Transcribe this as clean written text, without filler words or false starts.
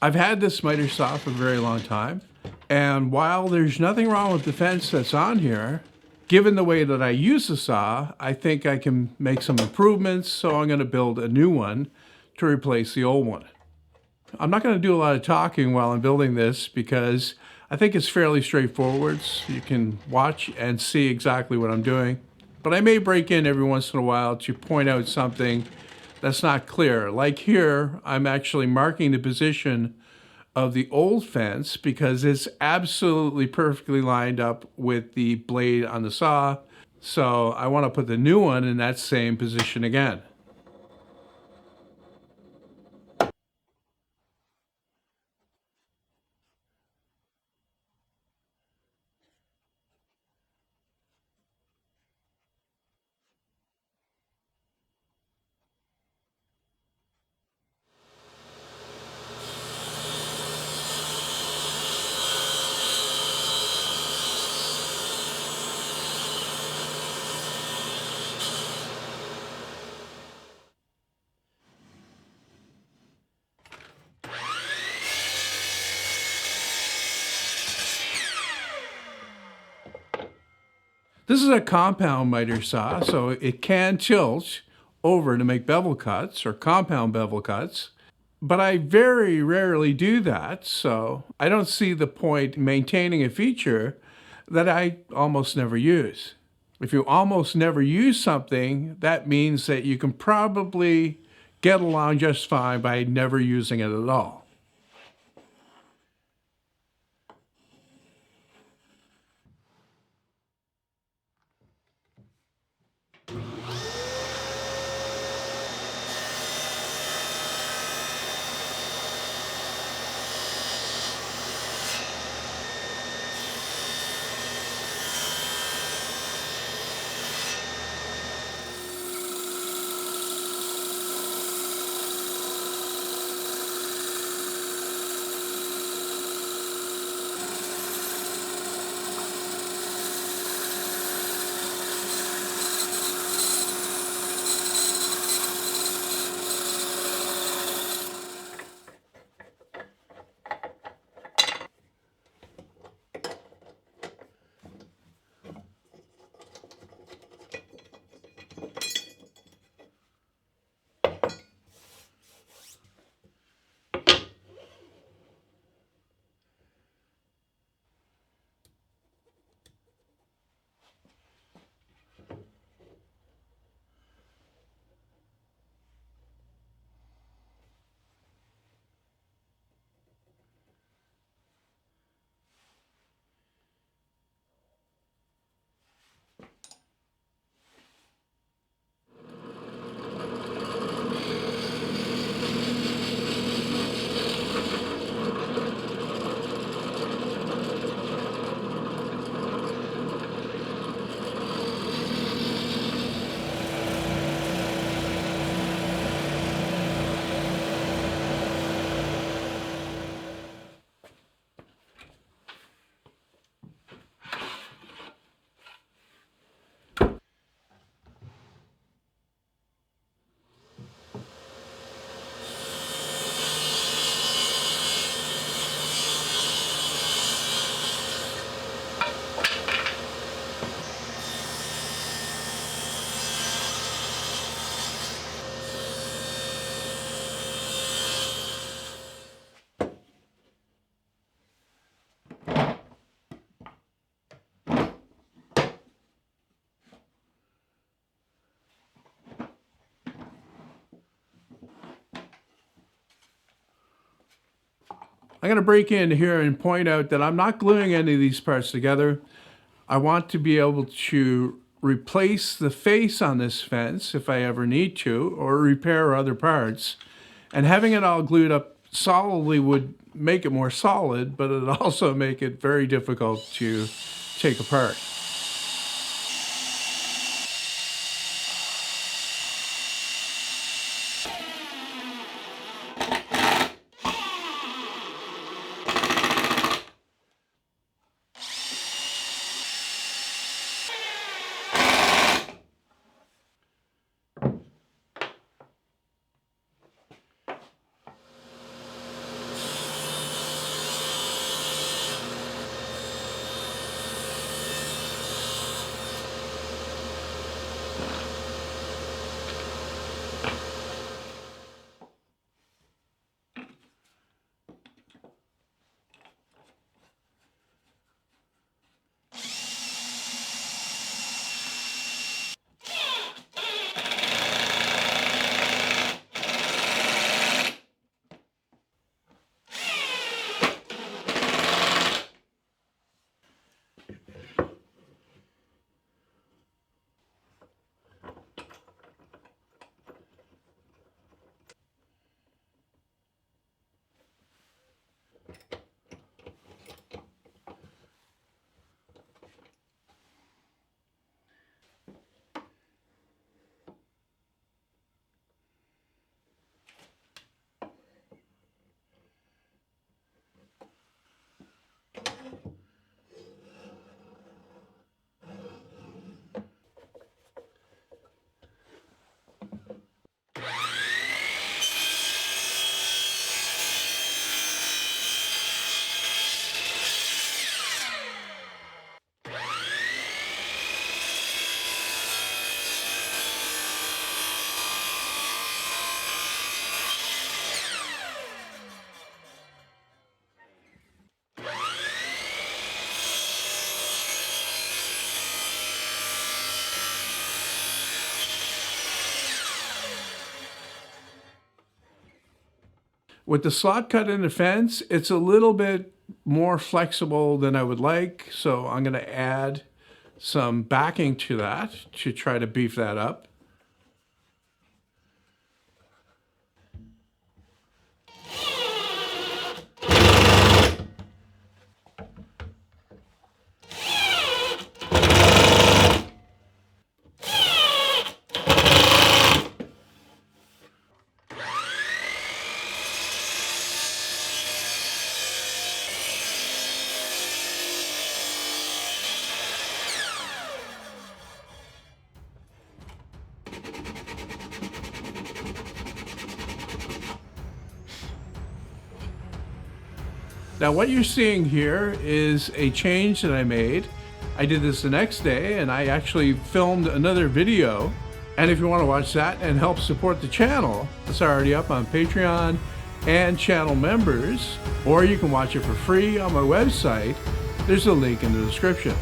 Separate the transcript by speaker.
Speaker 1: I've had this miter saw for a very long time, and while there's nothing wrong with the fence that's on here, given the way that I use the saw, I think I can make some improvements, so I'm going to build a new one to replace the old one. I'm not going to do a lot of talking while I'm building this because I think it's fairly straightforward. So you can watch and see exactly what I'm doing. But I may break in every once in a while to point out something that's not clear. Like here, I'm actually marking the position of the old fence because it's absolutely perfectly lined up with the blade on the saw. So I want to put the new one in that same position again. This is a compound miter saw, so it can tilt over to make bevel cuts or compound bevel cuts. But I very rarely do that, so I don't see the point in maintaining a feature that I almost never use. If you almost never use something, that means that you can probably get along just fine by never using it at all. I'm going to break in here and point out that I'm not gluing any of these parts together. I want to be able to replace the face on this fence if I ever need to, or repair other parts. And having it all glued up solidly would make it more solid, but it'd also make it very difficult to take apart. With the slot cut in the fence, it's a little bit more flexible than I would like, so I'm going to add some backing to that to try to beef that up. Now what you're seeing here is a change that I made. I did this the next day and I actually filmed another video. And if you want to watch that and help support the channel, it's already up on Patreon and channel members, or you can watch it for free on my website. There's a link in the description.